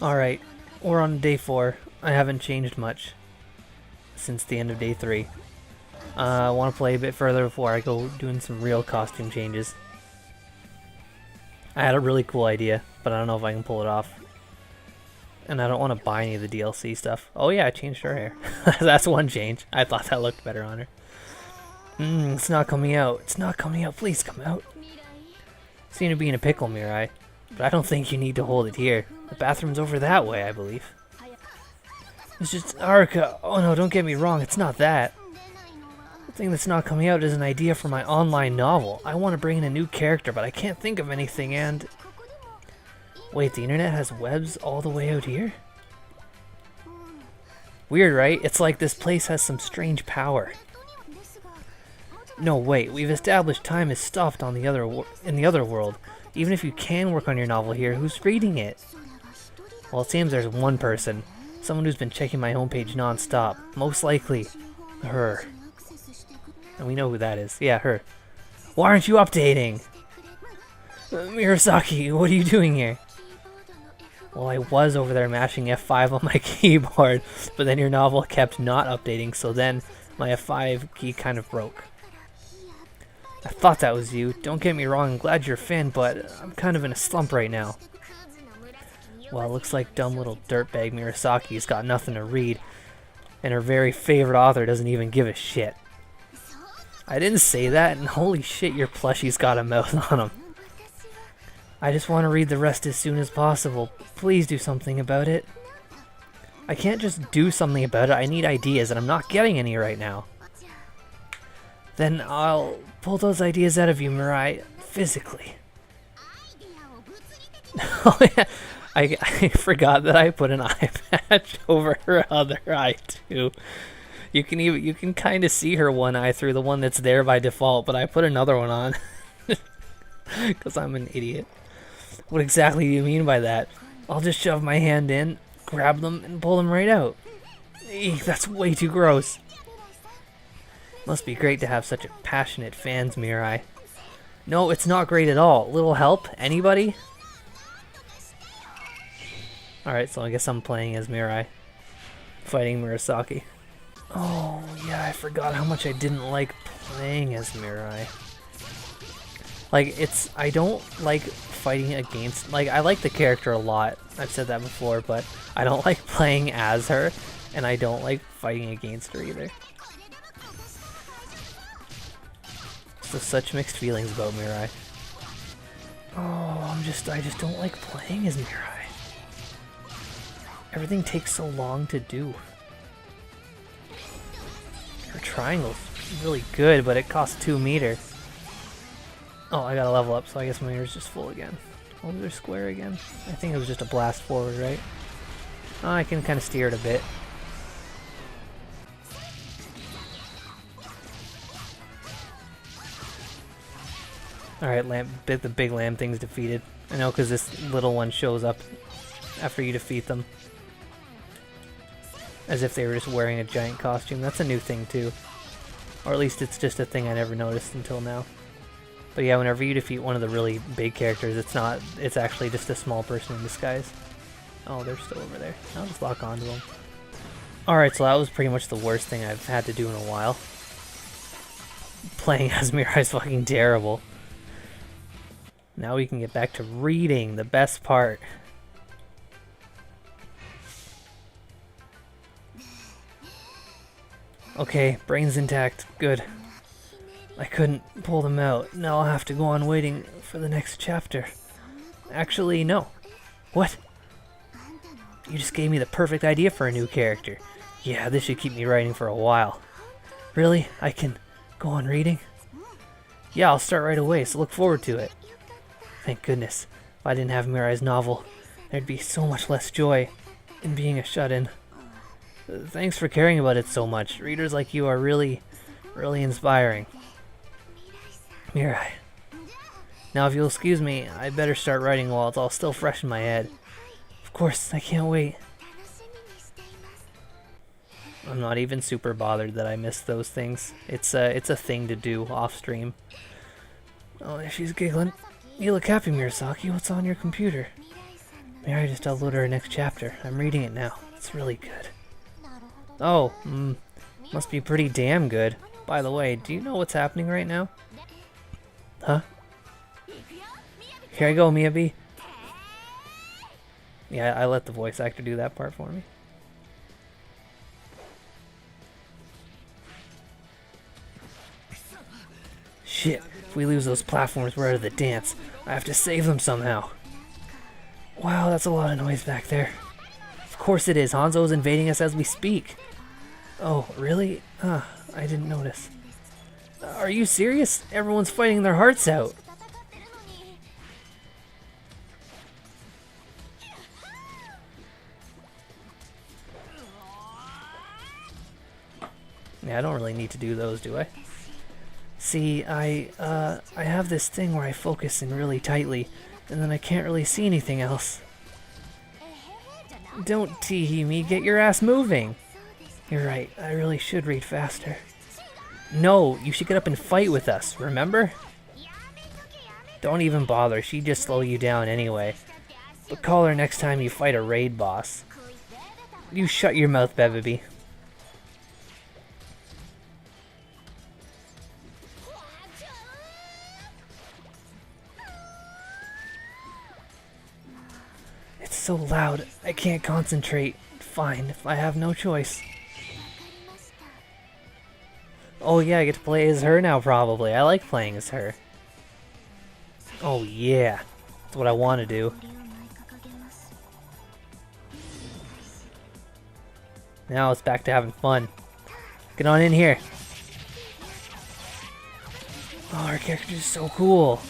Alright, we're on day 4. I haven't changed much since the end of day 3. I want to play a bit further before I go doing some real costume changes. I had a really cool idea, but I don't know if I can pull it off. And I don't want to buy any of the DLC stuff. Oh yeah, I changed her hair. That's one change. I thought that looked better on her. It's not coming out. It's not coming out. Please come out. Seem to be in a pickle, Mirai. But I don't think you need to hold it here. The bathroom's over that way, I believe. It's just Aruka. Oh no, don't get me wrong. It's not that. The thing that's not coming out is an idea for my online novel. I want to bring in a new character, but I can't think of anything and... Wait, the internet has webs all the way out here? Weird, right? It's like this place has some strange power. No, wait. We've established time is stopped on in the other world. Even if you can work on your novel here, who's reading it? Well, it seems there's one person. Someone who's been checking my homepage non-stop. Most likely, her. And we know who that is. Yeah, her. Why aren't you updating? Murasaki, what are you doing here? Well, I was over there mashing F5 on my keyboard, but then your novel kept not updating, so then my F5 key kind of broke. I thought that was you. Don't get me wrong, I'm glad you're a fan, but I'm kind of in a slump right now. Well, it looks like dumb little dirtbag Murasaki's got nothing to read, and her very favorite author doesn't even give a shit. I didn't say that, and holy shit, your plushie's got a mouth on him. I just want to read the rest as soon as possible. Please do something about it. I can't just do something about it. I need ideas, and I'm not getting any right now. Then I'll pull those ideas out of you, Mirai, physically. Oh yeah, I forgot that I put an eye patch over her other eye too. You can kind of see her one eye through the one that's there by default, but I put another one on because I'm an idiot. What exactly do you mean by that? I'll just shove my hand in, grab them, and pull them right out. Eek, that's way too gross. Must be great to have such a passionate fans, Mirai. No, it's not great at all. Little help? Anybody? Alright, so I guess I'm playing as Mirai, fighting Murasaki. Oh, yeah, I forgot how much I didn't like playing as Mirai. Like, I don't like fighting against, like, I like the character a lot. I've said that before, but I don't like playing as her, and I don't like fighting against her either. So such mixed feelings about Mirai. Oh, I just don't like playing as Mirai. Everything takes so long to do. Her triangle's really good, but it costs 2 meter. Oh, I gotta level up, so I guess my meter's just full again. Oh, there's square again. I think it was just a blast forward, right? Oh, I can kind of steer it a bit. Alright, the big lamb thing's defeated. I know, because this little one shows up after you defeat them. As if they were just wearing a giant costume. That's a new thing, too. Or at least it's just a thing I never noticed until now. But yeah, whenever you defeat one of the really big characters, it's actually just a small person in disguise. Oh, they're still over there. I'll just lock onto them. Alright, so that was pretty much the worst thing I've had to do in a while. Playing as Mirai is fucking terrible. Now we can get back to reading, the best part. Okay, brain's intact. Good. I couldn't pull them out. Now I'll have to go on waiting for the next chapter. Actually, no. What? You just gave me the perfect idea for a new character. Yeah, this should keep me writing for a while. Really? I can go on reading? Yeah, I'll start right away, so look forward to it. Thank goodness. If I didn't have Mirai's novel, there'd be so much less joy in being a shut-in. Thanks for caring about it so much. Readers like you are really, really inspiring. Mirai. Now if you'll excuse me, I better start writing while it's all still fresh in my head. Of course, I can't wait. I'm not even super bothered that I missed those things. It's a thing to do off stream. Oh, there she's giggling. You look happy, Murasaki. What's on your computer? Mary just uploaded her next chapter. I'm reading it now. It's really good. Oh, must be pretty damn good. By the way, do you know what's happening right now? Huh? Here I go, Miyabi. Yeah, I let the voice actor do that part for me. Shit, if we lose those platforms, we're out of the dance. I have to save them somehow. Wow, that's a lot of noise back there. Of course it is. Hanzo's invading us as we speak. Oh, really? I didn't notice. Are you serious? Everyone's fighting their hearts out. Yeah, I don't really need to do those, do I? See, I have this thing where I focus in really tightly, and then I can't really see anything else. Don't tee-hee me, get your ass moving! You're right, I really should read faster. No, you should get up and fight with us, remember? Don't even bother, she'd just slow you down anyway. But call her next time you fight a raid boss. You shut your mouth, Bebaby. It's so loud, I can't concentrate. Fine, if I have no choice. Oh yeah, I get to play as her now probably. I like playing as her. Oh yeah, that's what I want to do. Now it's back to having fun. Get on in here. Oh, her character is so cool.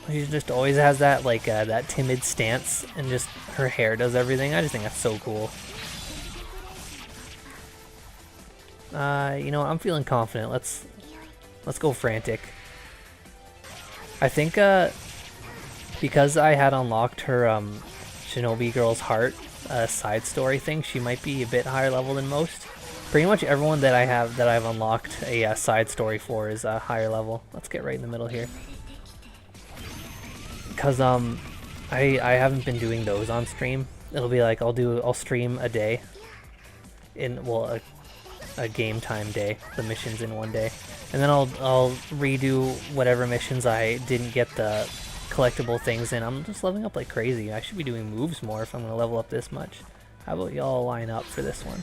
She just always has that that timid stance, and just her hair does everything. I just think that's so cool. You know, I'm feeling confident. Let's go frantic. I think because I had unlocked her Shinobi Girl's Heart side story thing, she might be a bit higher level than most. Pretty much everyone that I've unlocked a side story for is a higher level. Let's get right in the middle here. Because I haven't been doing those on stream. It'll be like I'll stream a day in a game time day, the missions in one day, and then I'll redo whatever missions I didn't get the collectible things in. I'm just leveling up like crazy. I should be doing moves more if I'm gonna level up this much. How about y'all line up for this one?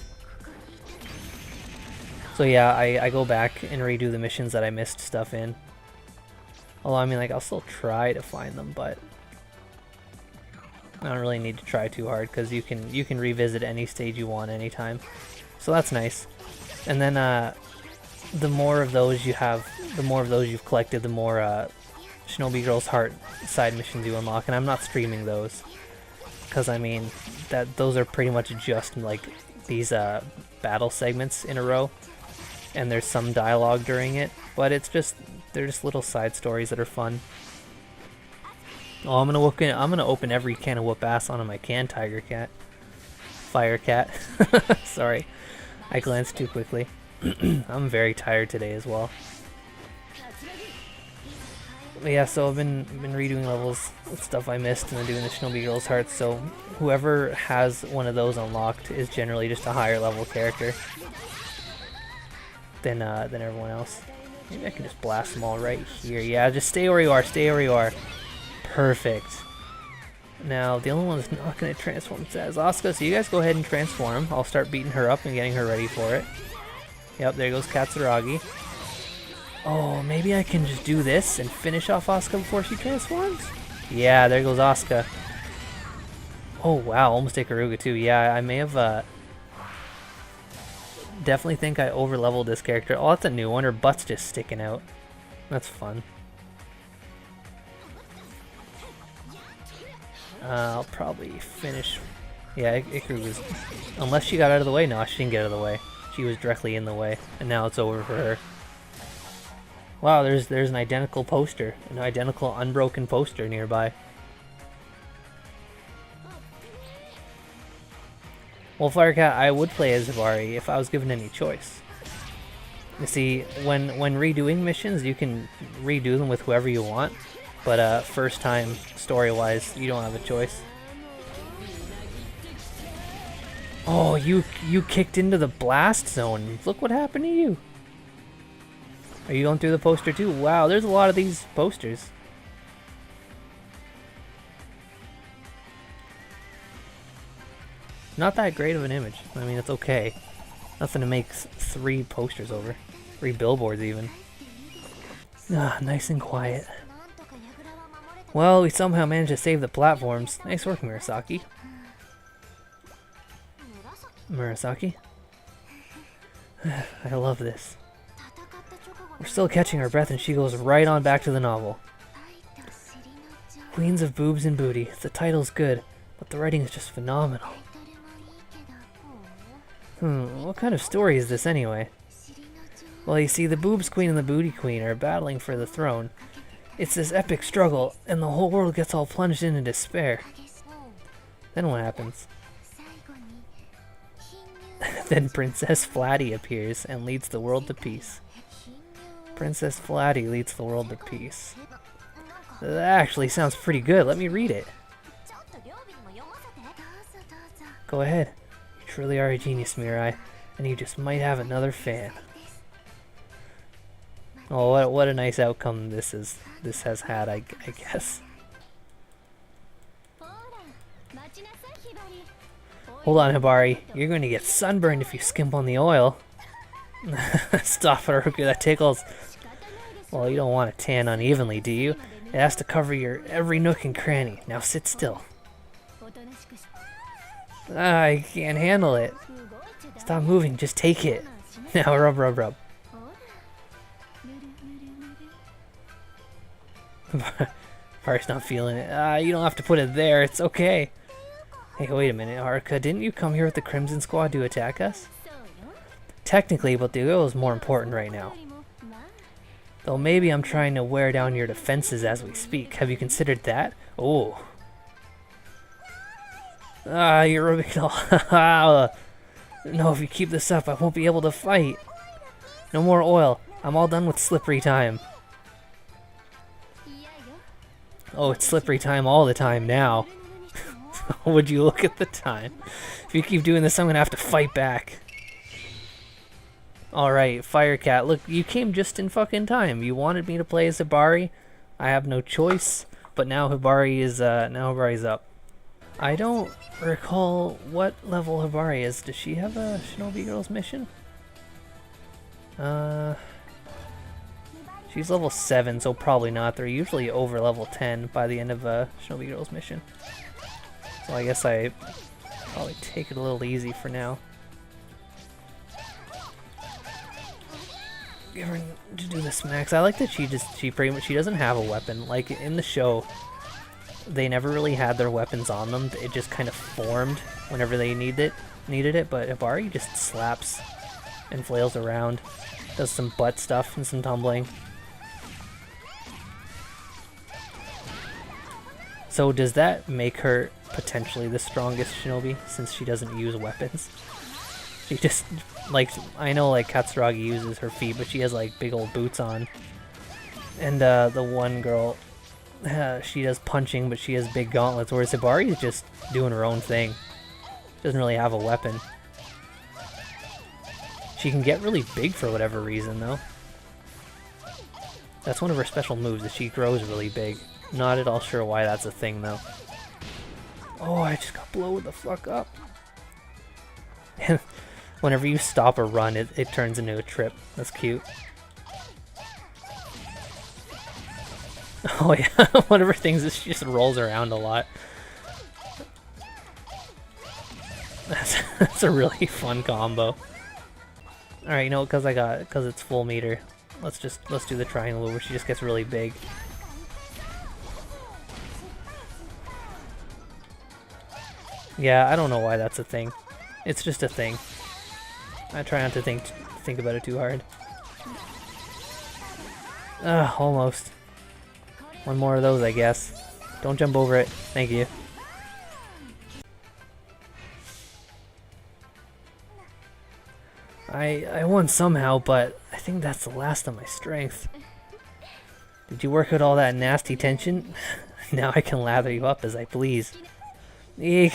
So yeah, I go back and redo the missions that I missed stuff in. Although I mean, like, I'll still try to find them, but I don't really need to try too hard because you can revisit any stage you want anytime. So that's nice. And then the more of those you have, the more of those you've collected, the more Shinobi Girl's Heart side missions you unlock. And I'm not streaming those because I mean those are pretty much just like these battle segments in a row, and there's some dialogue during it, but they're just little side stories that are fun. Oh, I'm gonna open every can of whoop ass on my can, Tiger Cat. Fire Cat. Sorry, I glanced too quickly. I'm very tired today as well. But yeah, so I've been redoing levels with stuff I missed and then doing the Shinobi Girl's Hearts, so whoever has one of those unlocked is generally just a higher level character than everyone else. Maybe I can just blast them all right here. Yeah, just stay where you are, stay where you are. Perfect. Now, the only one that's not going to transform is Asuka, so you guys go ahead and transform. I'll start beating her up and getting her ready for it. Yep, there goes Katsuragi. Oh, maybe I can just do this and finish off Asuka before she transforms? Yeah, there goes Asuka. Oh, wow, almost Ikaruga too. Yeah, I may have... definitely think I over-leveled this character. Oh, that's a new one. Her butt's just sticking out. That's fun. I'll probably finish... Yeah, Ikaruga's... Unless she got out of the way? No, she didn't get out of the way. She was directly in the way. And now it's over for her. Wow, there's an identical poster. An identical unbroken poster nearby. Well, Firecat, I would play as Zavari if I was given any choice. You see, when redoing missions, you can redo them with whoever you want. But first time, story-wise, you don't have a choice. Oh, you kicked into the blast zone. Look what happened to you. Are you going through the poster too? Wow, there's a lot of these posters. Not that great of an image. I mean, it's okay. Nothing to make 3 posters over. 3 billboards even. Ah, nice and quiet. Well, we somehow managed to save the platforms. Nice work, Murasaki. Murasaki? I love this. We're still catching our breath and she goes right on back to the novel. Queens of Boobs and Booty. The title's good, but the writing is just phenomenal. What kind of story is this anyway? Well, you see, the Boobs Queen and the Booty Queen are battling for the throne. It's this epic struggle, and the whole world gets all plunged into despair. Then what happens? Then Princess Flatty appears and leads the world to peace. Princess Flatty leads the world to peace. That actually sounds pretty good. Let me read it. Go ahead. You truly are a genius, Mirai, and you just might have another fan. Oh, what a nice outcome this has had, I guess. Hold on, Hibari. You're going to get sunburned if you skimp on the oil. Stop it, Haruka. That tickles. Well, you don't want to tan unevenly, do you? It has to cover your every nook and cranny. Now sit still. I can't handle it. Stop moving. Just take it. Now rub, rub, rub. Hibari's not feeling it. You don't have to put it there. It's okay. Hey, wait a minute, Haruka. Didn't you come here with the Crimson Squad to attack us? Technically, but the oil is more important right now. Though maybe I'm trying to wear down your defenses as we speak. Have you considered that? Oh. You're rubbing it all. No, if you keep this up, I won't be able to fight. No more oil. I'm all done with slippery time. Oh, it's slippery time all the time now. Would you look at the time? If you keep doing this, I'm gonna have to fight back. Alright, Firecat, look, you came just in fucking time. You wanted me to play as Hibari. I have no choice, but now Hibari's up. I don't recall what level Hibari is. Does she have a Shinobi Girls mission? She's level 7, so probably not. They're usually over level 10 by the end of a Shinobi Girls mission. So I guess I probably take it a little easy for now. Give her to do the smacks. I like that she doesn't have a weapon. Like in the show, they never really had their weapons on them. It just kind of formed whenever they needed it. But Hibari just slaps and flails around, does some butt stuff and some tumbling. So does that make her potentially the strongest shinobi since she doesn't use weapons? She just, like, I know like Katsuragi uses her feet, but she has like big old boots on. And the one girl, she does punching, but she has big gauntlets, whereas Hibari is just doing her own thing. Doesn't really have a weapon. She can get really big for whatever reason though. That's one of her special moves, is she grows really big. Not at all sure why that's a thing though. Oh, I just got blown the fuck up. Whenever you stop a run, it turns into a trip. That's cute. Oh yeah, one of her things is she just rolls around a lot. That's a really fun combo. Alright, you know, because it's full meter. Let's do the triangle where she just gets really big. Yeah, I don't know why that's a thing. It's just a thing. I try not to think about it too hard. Almost. One more of those, I guess. Don't jump over it. Thank you. I won somehow, but I think that's the last of my strength. Did you work out all that nasty tension? Now I can lather you up as I please. Eek.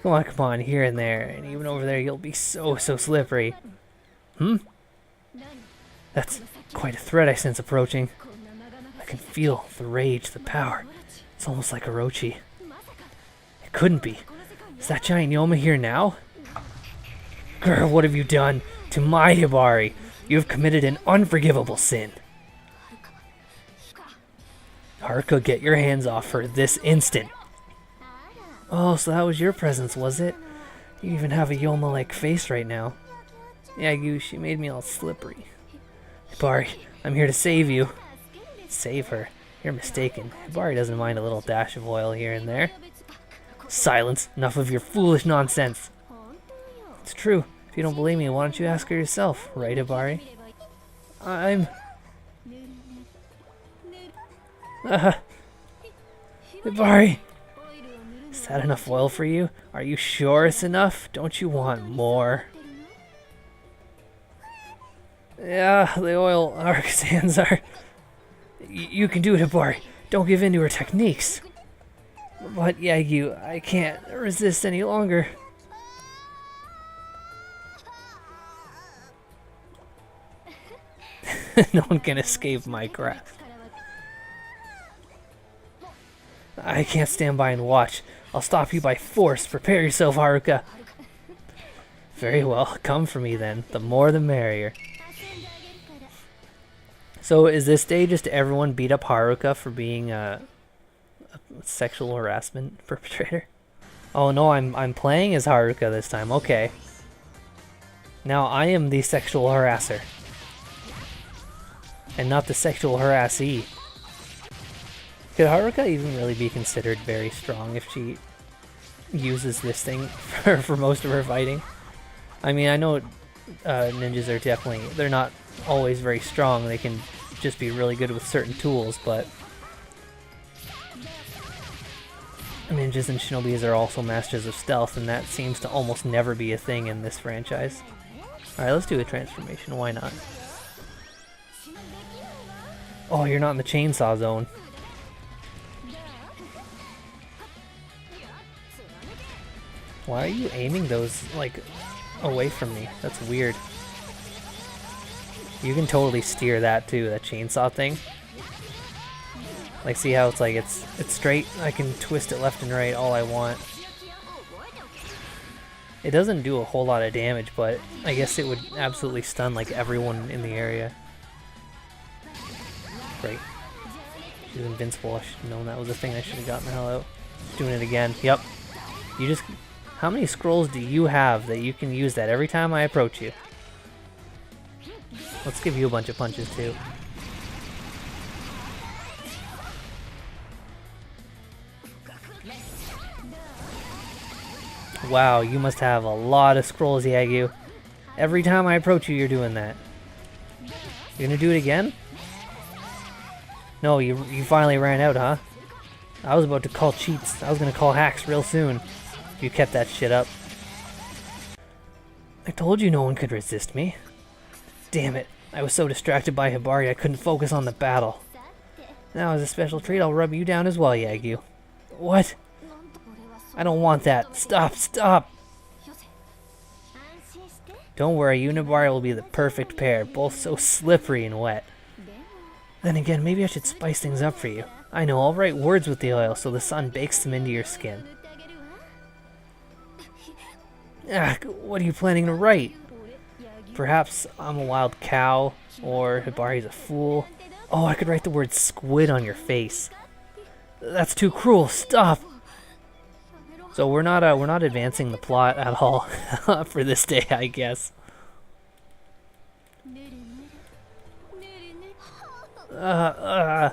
Come on, here and there, and even over there you'll be so slippery. That's quite a threat I sense approaching. I can feel the rage, the power. It's almost like Orochi. It couldn't be. Is that giant Yoma here now? Grr, what have you done to my Hibari? You have committed an unforgivable sin. Haruka, get your hands off her this instant. Oh, so that was your presence, was it? You even have a Yoma-like face right now. Yeah, she made me all slippery. Hibari, I'm here to save you. Save her? You're mistaken. Hibari doesn't mind a little dash of oil here and there. Silence! Enough of your foolish nonsense! It's true. If you don't believe me, why don't you ask her yourself, right, Hibari? Hibari! Is that enough oil for you? Are you sure it's enough? Don't you want more? Yeah, the oil Haruka's hands are... You can do it, Hibari. Don't give in to her techniques. But yeah, I can't resist any longer. No one can escape my grasp. I can't stand by and watch. I'll stop you by force. Prepare yourself, Haruka. Very well, come for me then. The more the merrier. So is this day just everyone beat up Haruka for being a sexual harassment perpetrator? Oh no, I'm playing as Haruka this time. Okay. Now I am the sexual harasser. And not the sexual harassee. Could Haruka even really be considered very strong if she uses this thing for most of her fighting? I mean, I know ninjas are definitely, they're not always very strong. They can just be really good with certain tools, but ninjas and shinobis are also masters of stealth, and that seems to almost never be a thing in this franchise. Alright, let's do a transformation. Why not? Oh, you're not in the chainsaw zone. Why are you aiming those, like, away from me? That's weird. You can totally steer that too, that chainsaw thing. Like, see how it's like, it's straight? I can twist it left and right all I want. It doesn't do a whole lot of damage, but I guess it would absolutely stun, like, everyone in the area. Great. She's invincible. I should have known that was a thing. I should have gotten the hell out. Doing it again. Yep. You just... How many scrolls do you have that you can use that every time I approach you? Let's give you a bunch of punches too. Wow, you must have a lot of scrolls, Yagyu. Every time I approach you, you're doing that. You're gonna do it again? No, you finally ran out, huh? I was about to call cheats. I was gonna call hacks real soon. You kept that shit up. I told you no one could resist me. Damn it. I was so distracted by Hibari I couldn't focus on the battle. Now as a special treat I'll rub you down as well, Yagyu. What? I don't want that. Stop, stop! Don't worry, you and Hibari will be the perfect pair, both so slippery and wet. Then again, maybe I should spice things up for you. I know, I'll write words with the oil so the sun bakes them into your skin. Ah, what are you planning to write? Perhaps I'm a wild cow, or Hibari's a fool. Oh, I could write the word squid on your face. That's too cruel, stop! So we're not advancing the plot at all for this day, I guess. How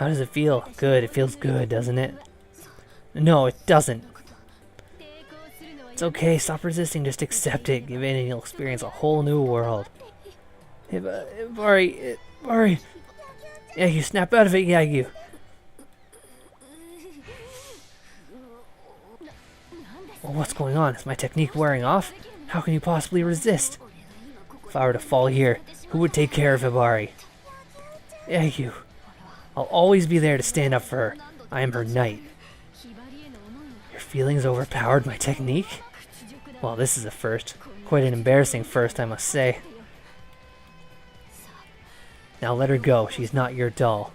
does it feel? Good, it feels good, doesn't it? No, it doesn't. It's okay, stop resisting, just accept it, give in, and you'll experience a whole new world. Hibari. Yeah, you snap out of it, Yagyu. Well, what's going on? Is my technique wearing off? How can you possibly resist? If I were to fall here, who would take care of Hibari? Yeah, you. I'll always be there to stand up for her. I am her knight. Your feelings overpowered my technique? Well, this is a first. Quite an embarrassing first, I must say. Now let her go. She's not your doll.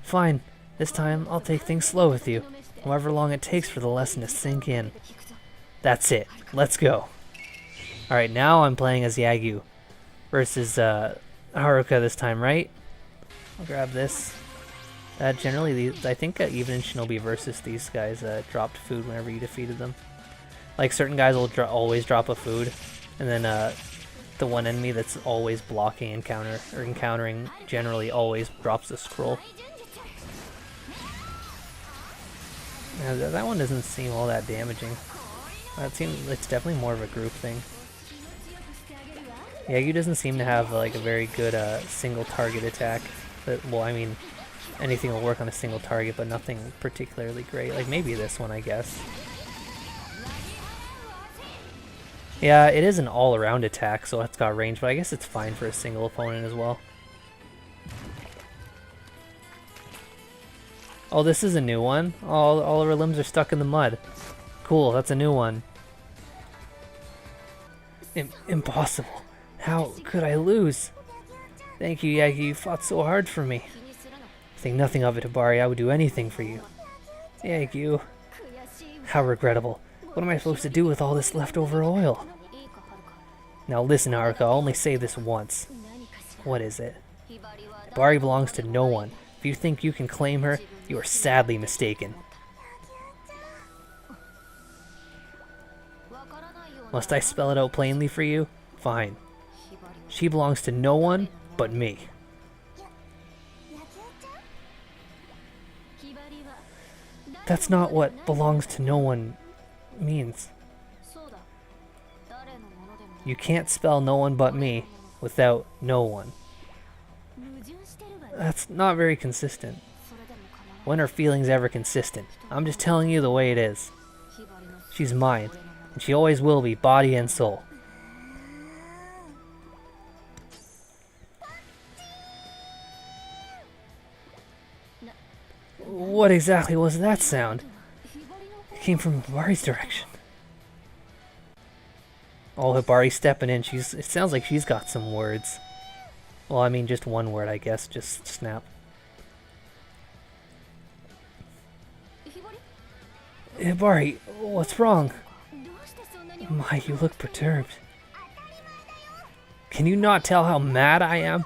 Fine. This time, I'll take things slow with you. However long it takes for the lesson to sink in. That's it. Let's go. Alright, now I'm playing as Yagyu versus Haruka this time, right? I'll grab this. Generally, I think even in Shinobi versus, these guys dropped food whenever you defeated them. Like, certain guys will always drop a food, and then the one enemy that's always blocking encountering generally always drops a scroll. Now, that one doesn't seem all that damaging. It seems it's definitely more of a group thing. Yagyu doesn't seem to have like a very good single target attack. Well, I mean, anything will work on a single target, but nothing particularly great. Like maybe this one, I guess. Yeah, it is an all-around attack, so it's got range, but I guess it's fine for a single opponent as well. Oh, this is a new one? All of her limbs are stuck in the mud. Cool, that's a new one. Impossible. How could I lose? Thank you, Yagi. You fought so hard for me. Think nothing of it, Hibari. I would do anything for you. Yagi. How regrettable. What am I supposed to do with all this leftover oil? Now listen, Haruka. I'll only say this once. What is it? Hibari belongs to no one. If you think you can claim her, you are sadly mistaken. Must I spell it out plainly for you? Fine. She belongs to no one but me. That's not what belongs to no one means. You can't spell no one but me without no one. That's not very consistent. When are feelings ever consistent? I'm just telling you the way it is. She's mine, and she always will be, body and soul. What exactly was that sound? It came from Hibari's direction. Oh, Hibari's stepping in. It sounds like she's got some words. Well, I mean, just one word, I guess. Just snap. Hibari, what's wrong? My, you look perturbed. Can you not tell how mad I am?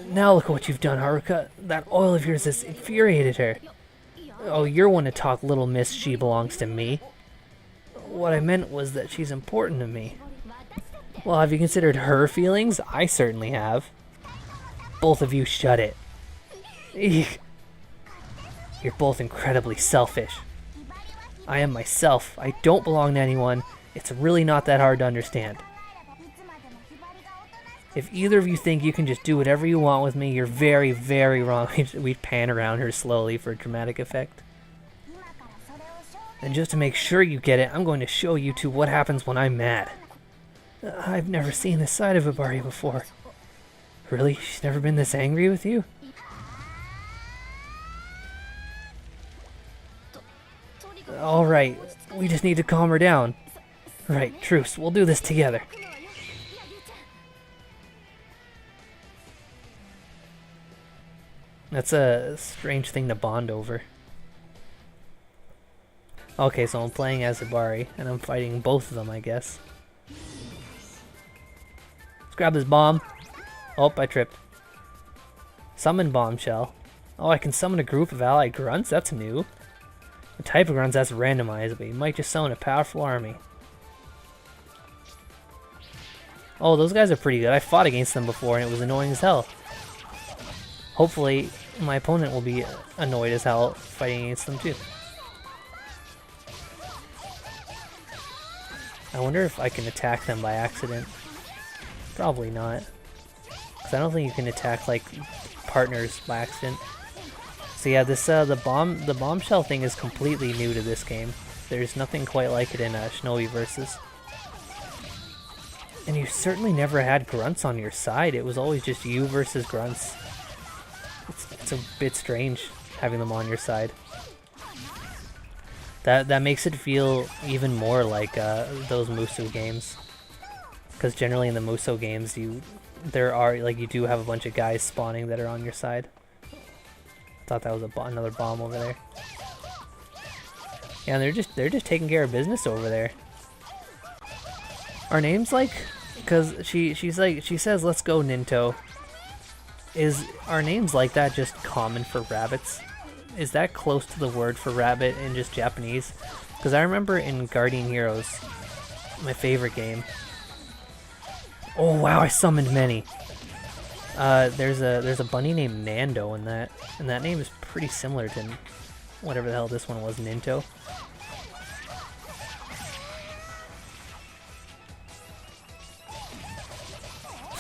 Now look at what you've done, Haruka. That oil of yours has infuriated her. Oh, you're one to talk, little miss. She belongs to me. What I meant was that she's important to me. Well, have you considered her feelings? I certainly have. Both of you shut it. Eek. You're both incredibly selfish. I am myself. I don't belong to anyone. It's really not that hard to understand. If either of you think you can just do whatever you want with me, you're very, very wrong. We pan around her slowly for dramatic effect. And just to make sure you get it, I'm going to show you two what happens when I'm mad. I've never seen this side of Hibari before. Really? She's never been this angry with you? Alright, we just need to calm her down. Right, truce, we'll do this together. That's a strange thing to bond over. Okay, so I'm playing as Hibari, and I'm fighting both of them, I guess. Let's grab this bomb. Oh, I tripped. Summon Bombshell. Oh, I can summon a group of allied grunts? That's new. The type of grunts, that's randomized, but you might just summon a powerful army. Oh, those guys are pretty good. I fought against them before, and it was annoying as hell. Hopefully, my opponent will be annoyed as hell fighting against them too. I wonder if I can attack them by accident. Probably not. Because I don't think you can attack, like, partners by accident. So yeah, this the bombshell thing is completely new to this game. There's nothing quite like it in Shinobi Versus. And you certainly never had grunts on your side. It was always just you versus grunts. It's a bit strange having them on your side. That makes it feel even more like those Musou games. Because generally in the Musou games, you do have a bunch of guys spawning that are on your side. Thought that was another bomb over there. Yeah, they're just taking care of business over there. Our name's like, because she says let's go Ninto. Is our names like that just common for rabbits? Is that close to the word for rabbit in just Japanese? Because I remember in Guardian Heroes, my favorite game. Oh wow, I summoned many. There's a bunny named Nando in that, and that name is pretty similar to whatever the hell this one was, Ninto.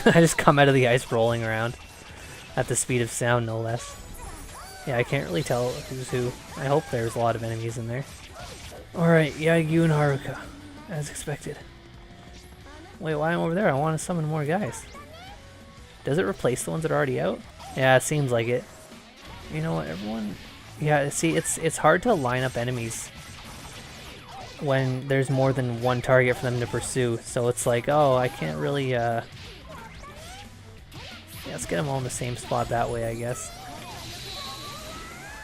I just come out of the ice rolling around at the speed of sound, no less. Yeah, I can't really tell who's who. I hope there's a lot of enemies in there. Alright, Yagyu and Haruka, as expected. Wait, why am I over there? I want to summon more guys. Does it replace the ones that are already out? Yeah, it seems like it. You know what, everyone... Yeah, see, it's hard to line up enemies when there's more than one target for them to pursue. So it's like, oh, I can't really... Yeah, let's get them all in the same spot that way, I guess.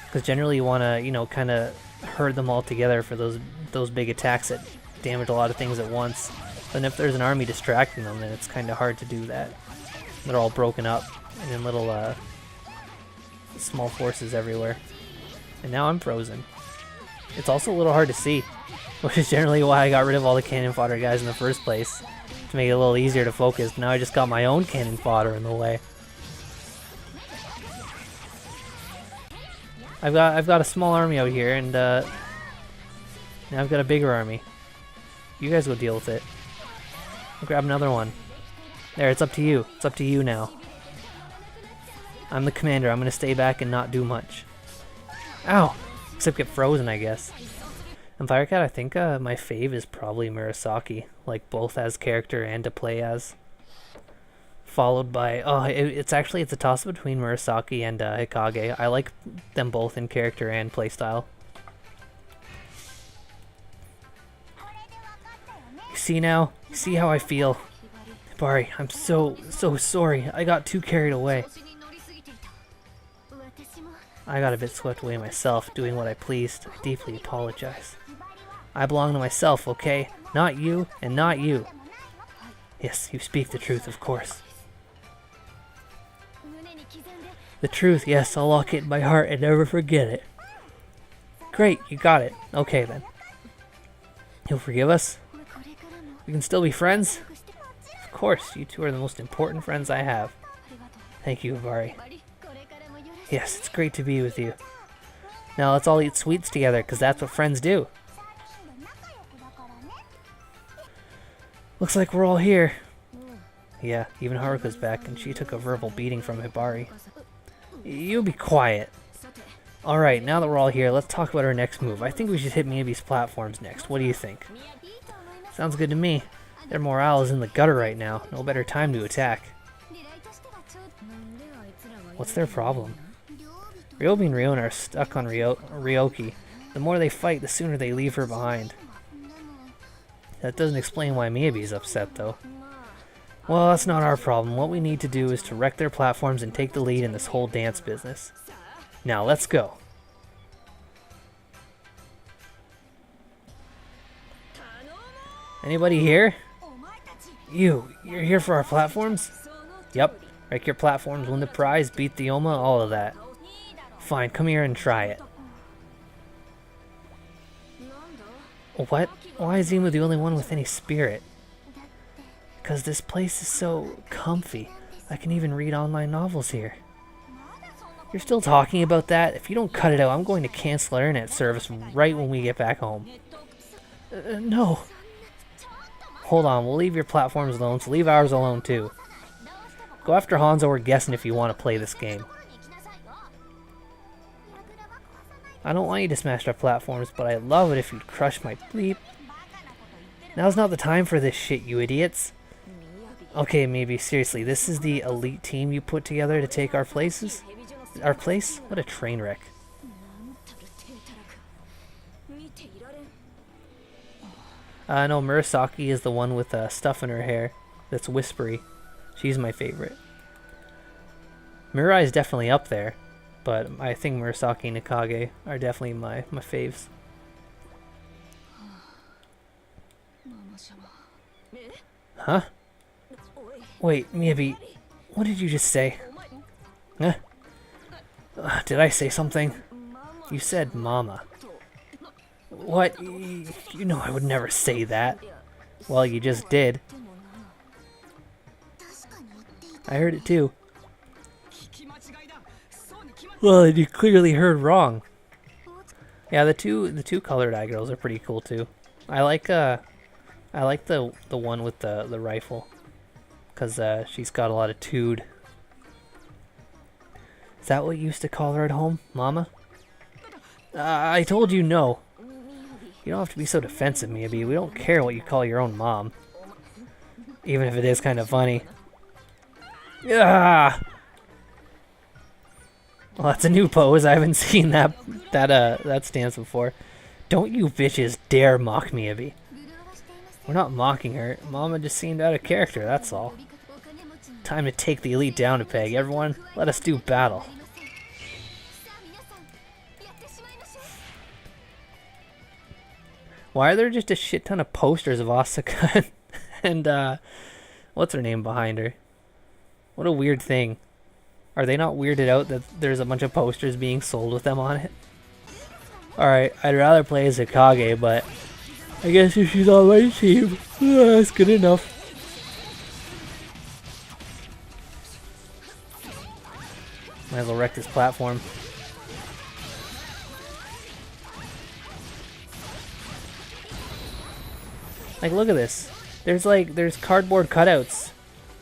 Because generally you want to, you know, kind of herd them all together for those big attacks that damage a lot of things at once. But if there's an army distracting them, then it's kind of hard to do that. They're all broken up and in little small forces everywhere. And now I'm frozen. It's also a little hard to see, which is generally why I got rid of all the cannon fodder guys in the first place, to make it a little easier to focus. Now I just got my own cannon fodder in the way. I've got a small army out here, and now I've got a bigger army. You guys go deal with it. I'll grab another one. There, it's up to you. It's up to you now. I'm the commander. I'm gonna stay back and not do much. Ow! Except get frozen, I guess. And Firecat, I think my fave is probably Murasaki, like both as character and to play as. Followed by, it's a toss-up between Murasaki and Hikage. I like them both in character and playstyle. You see now? You see how I feel? Hibari, I'm so sorry. I got too carried away. I got a bit swept away myself, doing what I pleased. I deeply apologize. I belong to myself, okay? Not you, and not you. Yes, you speak the truth, of course. The truth, yes, I'll lock it in my heart and never forget it. Great, you got it. Okay then. You'll forgive us? We can still be friends? Of course, you two are the most important friends I have. Thank you, Hibari. Yes, it's great to be with you. Now let's all eat sweets together, because that's what friends do. Looks like we're all here. Yeah, even Haruka's back, and she took a verbal beating from Hibari. You be quiet. Alright, now that we're all here, let's talk about our next move. I think we should hit Miyabi's platforms next. What do you think? Sounds good to me. Their morale is in the gutter right now. No better time to attack. What's their problem? Ryobi and Rion are stuck on Ryoki. The more they fight, the sooner they leave her behind. That doesn't explain why Miyabi's upset, though. Well, that's not our problem. What we need to do is to wreck their platforms and take the lead in this whole dance business. Now, let's go. Anybody here? You're here for our platforms? Yep. Wreck your platforms, win the prize, beat the Oma, all of that. Fine, come here and try it. What? Why is Zima the only one with any spirit? Because this place is so comfy. I can even read online novels here. You're still talking about that? If you don't cut it out, I'm going to cancel our internet service right when we get back home. No. Hold on, we'll leave your platforms alone, so leave ours alone too. Go after Hanzo or Gessen if you want to play this game. I don't want you to smash our platforms, but I'd love it if you'd crush my bleep. Now's not the time for this shit, you idiots. Okay, maybe seriously, this is the elite team you put together to take our places? Our place? What a train wreck. No, Murasaki is the one with stuff in her hair that's whispery. She's my favorite. Mirai is definitely up there, but I think Murasaki and Nikage are definitely my faves. Huh? Wait, Miyabi, what did you just say? Huh? Did I say something? You said mama. What? You know I would never say that. Well, you just did. I heard it too. Well, you clearly heard wrong. Yeah, the two colored eye girls are pretty cool too. I like the one with the rifle, cause she's got a lot of tood. Is that what you used to call her at home, Mama? I told you no. You don't have to be so defensive, Miyabi. We don't care what you call your own mom, even if it is kind of funny. Ah! Well, that's a new pose. I haven't seen that stance before. Don't you bitches dare mock Miyabi. We're not mocking her. Mama just seemed out of character, that's all. Time to take the elite down a peg. Everyone, let us do battle. Why are there just a shit ton of posters of Asuka and what's her name behind her? What a weird thing. Are they not weirded out that there's a bunch of posters being sold with them on it? Alright, I'd rather play as Hikage, but I guess if she's on my team, that's good enough. Might as well wreck this platform. Like, look at this. There's cardboard cutouts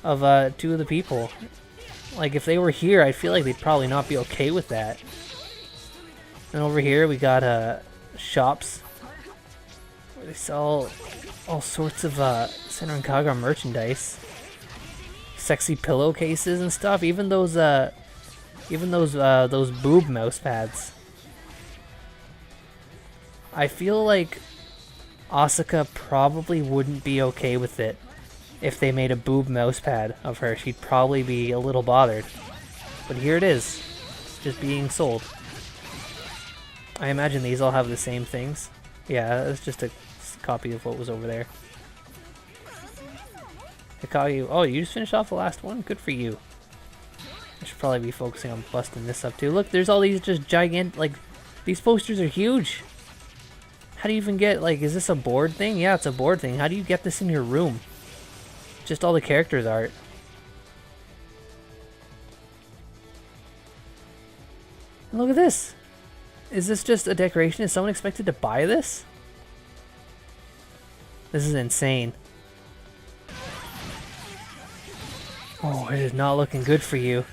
of two of the people. Like, if they were here, I feel like they'd probably not be okay with that. And over here we got shops where they sell all sorts of Senran Kagura merchandise, sexy pillowcases and stuff. Even those boob mouse pads. I feel like Asuka probably wouldn't be okay with it if they made a boob mouse pad of her. She'd probably be a little bothered. But here it is, just being sold. I imagine these all have the same things. Yeah, it's just a copy of what was over there. Hikage, oh, you just finished off the last one? Good for you. I should probably be focusing on busting this up too. Look, there's all these just gigantic, like, these posters are huge. How do you even get, like, is this a board thing? Yeah, it's a board thing. How do you get this in your room? Just all the characters' art. Look at this. Is this just a decoration? Is someone expected to buy this? This is insane. Oh, it is not looking good for you.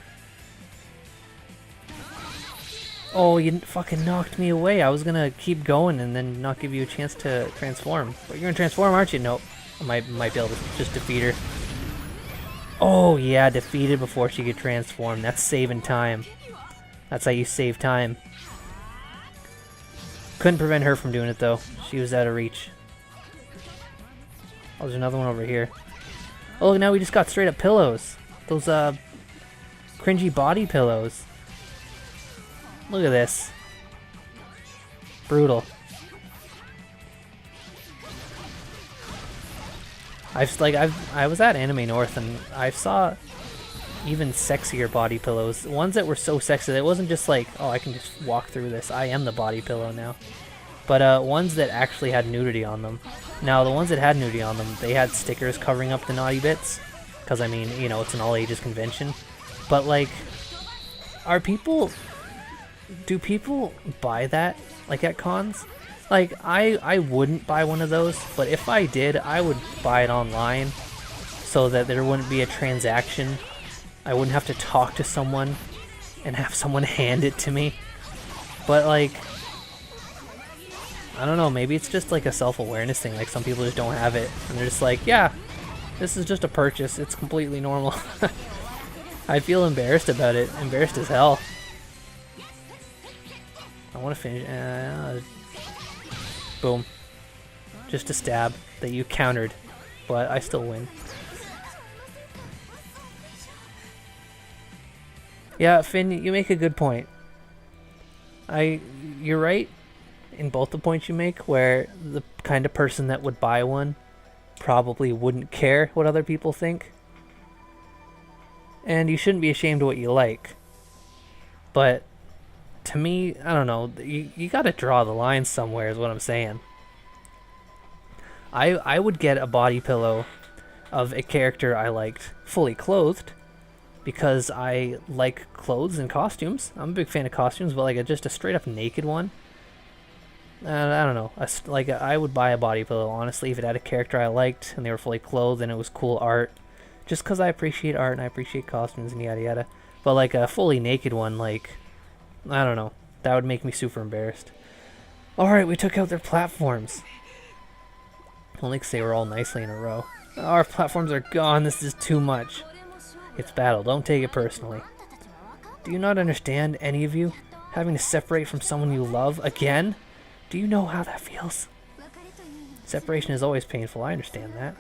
Oh, you fucking knocked me away. I was gonna keep going and then not give you a chance to transform. But you're gonna transform, aren't you? Nope. I might be able to just defeat her. Oh yeah, defeated before she could transform. That's saving time. That's how you save time. Couldn't prevent her from doing it though. She was out of reach. Oh, there's another one over here. Oh, look, now we just got straight up pillows. Those cringy body pillows. Look at this. Brutal. I was at Anime North and I saw even sexier body pillows. Ones that were so sexy that it wasn't just like, oh, I can just walk through this. I am the body pillow now. But ones that actually had nudity on them. Now, the ones that had nudity on them, they had stickers covering up the naughty bits. Because, I mean, you know, it's an all-ages convention. But, like, do people buy that, like, at cons? Like, I wouldn't buy one of those, but if I did, I would buy it online so that there wouldn't be a transaction. I wouldn't have to talk to someone and have someone hand it to me. But, like, I don't know, maybe it's just like a self-awareness thing. Like, some people just don't have it, and they're just like, yeah, This is just a purchase. It's completely normal. I feel embarrassed about it. Embarrassed as hell. I want to finish. Boom. Just a stab that you countered, but I still win. Yeah, Finn, you make a good point. You're right in both the points you make, where the kind of person that would buy one probably wouldn't care what other people think. And you shouldn't be ashamed of what you like. But to me, I don't know, you gotta draw the line somewhere is what I'm saying. I would get a body pillow of a character I liked fully clothed, because I like clothes and costumes. I'm a big fan of costumes, but like just a straight up naked one, I don't know. I would buy a body pillow, honestly, if it had a character I liked and they were fully clothed and it was cool art. Just because I appreciate art and I appreciate costumes and yada yada. But like a fully naked one, like, I don't know. That would make me super embarrassed. Alright, we took out their platforms. Only because they were all nicely in a row. Our platforms are gone. This is too much. It's battle. Don't take it personally. Do you not understand, any of you? Having to separate from someone you love again? Do you know how that feels? Separation is always painful. I understand that.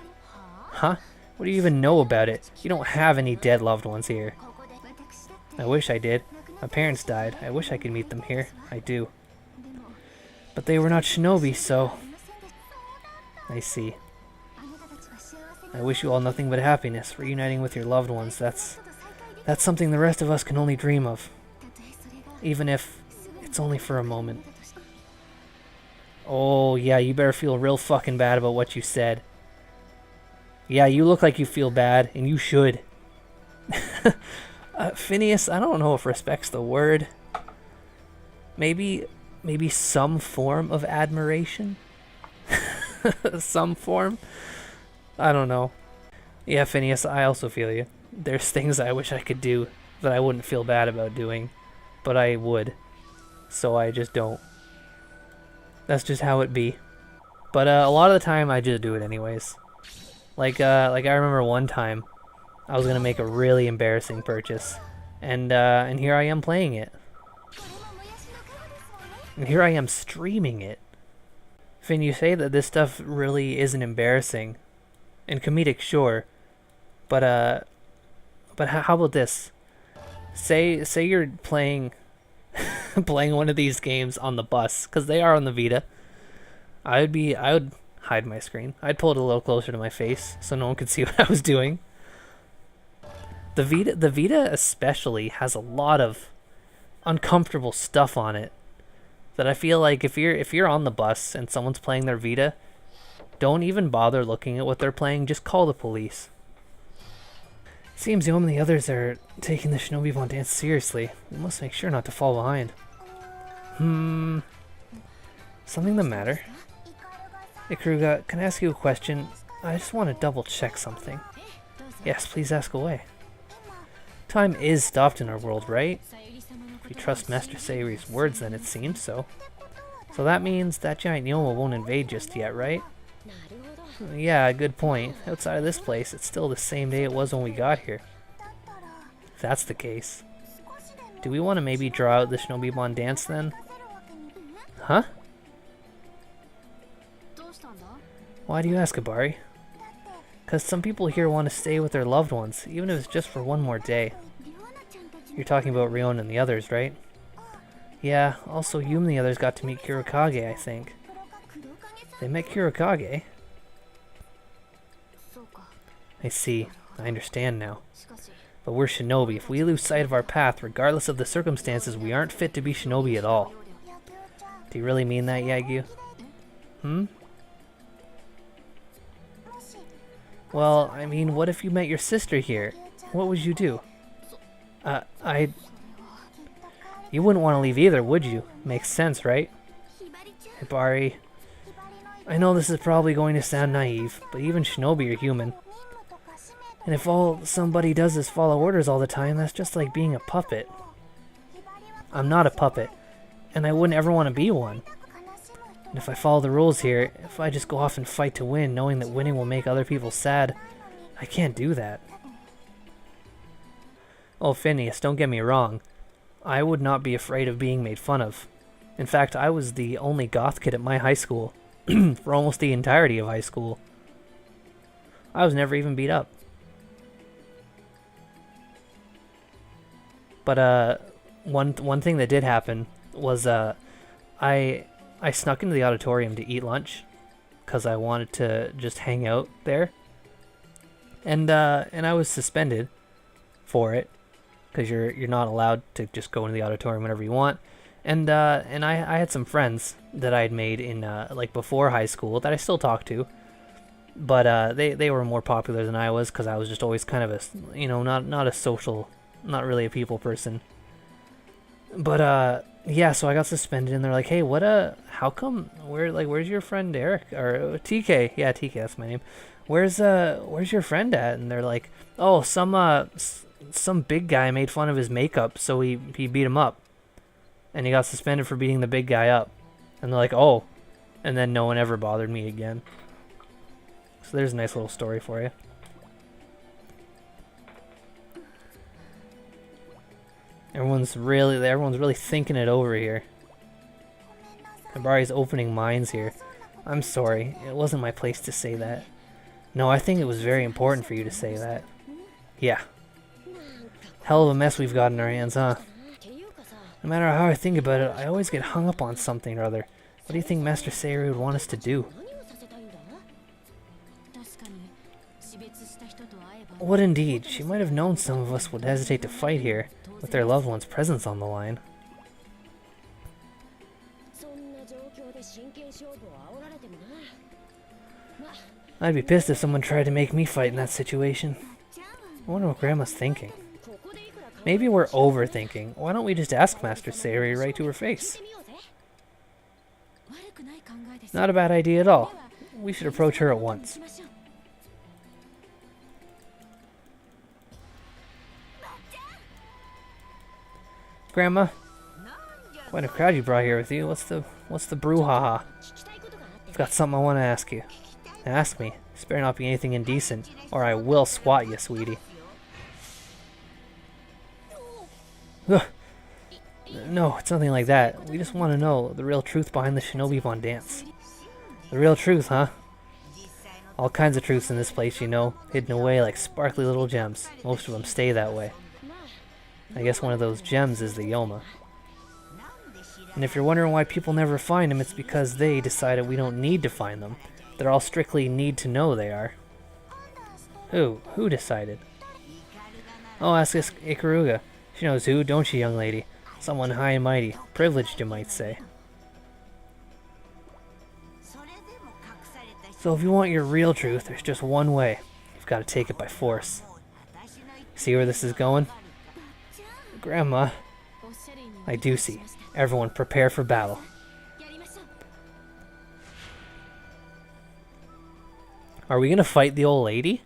Huh? What do you even know about it? You don't have any dead loved ones here. I wish I did. My parents died. I wish I could meet them here. I do. But they were not shinobi, so... I see. I wish you all nothing but happiness. Reuniting with your loved ones, that's something the rest of us can only dream of. Even if it's only for a moment. Oh, yeah, you better feel real fucking bad about what you said. Yeah, you look like you feel bad, and you should. Phineas, I don't know if respect's the word. Maybe some form of admiration? Some form? I don't know. Yeah, Phineas, I also feel you. There's things I wish I could do that I wouldn't feel bad about doing, but I would. So I just don't. That's just how it be. But a lot of the time I just do it anyways. Like I remember one time I was gonna make a really embarrassing purchase, and here I am playing it. And here I am streaming it. Finn, you say that this stuff really isn't embarrassing. And comedic, sure. But how about this? Say you're playing playing one of these games on the bus, because they are on the Vita. I would hide my screen. I'd pull it a little closer to my face so no one could see what I was doing. The Vita especially has a lot of uncomfortable stuff on it that I feel like if you're on the bus and someone's playing their Vita, don't even bother looking at what they're playing, just call the police. Seems Yom and the others are taking the Shinobi Bond dance seriously. We must make sure not to fall behind. Something the matter? Ikaruga, can I ask you a question? I just want to double check something. Yes, please ask away. Time is stopped in our world, right? If you trust Master Sayori's words, then it seems so. So that means that giant Nyoma won't invade just yet, right? Yeah, good point. Outside of this place, it's still the same day it was when we got here. If that's the case, do we want to maybe draw out the Shinobi Bond dance then? Huh? Why do you ask, Abari? Because some people here want to stay with their loved ones, even if it's just for one more day. You're talking about Rion and the others, right? Yeah, also Yum and the others got to meet Kurokage, I think. They met Kurokage? I see. I understand now. But we're shinobi. If we lose sight of our path, regardless of the circumstances, we aren't fit to be shinobi at all. Do you really mean that, Yagyu? Well, I mean, what if you met your sister here? What would you do? You wouldn't want to leave either, would you? Makes sense, right? Hibari, I know this is probably going to sound naive, but even shinobi are human. And if all somebody does is follow orders all the time, that's just like being a puppet. I'm not a puppet, and I wouldn't ever want to be one. And if I follow the rules here, if I just go off and fight to win, knowing that winning will make other people sad, I can't do that. Oh, Phineas, don't get me wrong. I would not be afraid of being made fun of. In fact, I was the only goth kid at my high school for almost the entirety of high school. I was never even beat up. But one thing that did happen was I snuck into the auditorium to eat lunch because I wanted to just hang out there, and I was suspended for it because you're not allowed to just go into the auditorium whenever you want. And I had some friends that I had made in like before high school that I still talk to, but they were more popular than I was because I was just always kind of a, you know, not a social, not really a people person. But yeah, so I got suspended, and they're like, "Hey, how come? Where's your friend Eric or TK? Yeah, TK, that's my name. Where's your friend at?" And they're like, "Oh, some big guy made fun of his makeup, so he beat him up, and he got suspended for beating the big guy up." And they're like, "Oh," and then no one ever bothered me again. So there's a nice little story for you. Everyone's really thinking it over here. Hibari's opening minds here. I'm sorry, it wasn't my place to say that. No, I think it was very important for you to say that. Yeah. Hell of a mess we've got in our hands, huh? No matter how I think about it, I always get hung up on something or other. What do you think Master Sayori would want us to do? What indeed? She might have known some of us would hesitate to fight here, with their loved one's presence on the line. I'd be pissed if someone tried to make me fight in that situation. I wonder what Grandma's thinking. Maybe we're overthinking. Why don't we just ask Master Sayori right to her face? Not a bad idea at all. We should approach her at once. Grandma, quite a crowd you brought here with you. What's the brouhaha? I've got something I want to ask you. Ask me. This better not be anything indecent, or I will swat you, sweetie. Ugh. No, it's nothing like that. We just want to know the real truth behind the Shinobi Bon dance. The real truth, huh? All kinds of truths in this place, you know, hidden away like sparkly little gems. Most of them stay that way. I guess one of those gems is the Yoma. And if you're wondering why people never find them, it's because they decided we don't need to find them. They're all strictly need to know they are. Who? Who decided? Oh, ask this Ikaruga. She knows who, don't she, young lady? Someone high and mighty. Privileged, you might say. So if you want your real truth, there's just one way. You've got to take it by force. See where this is going? Grandma. I do see. Everyone prepare for battle. Are we gonna fight the old lady?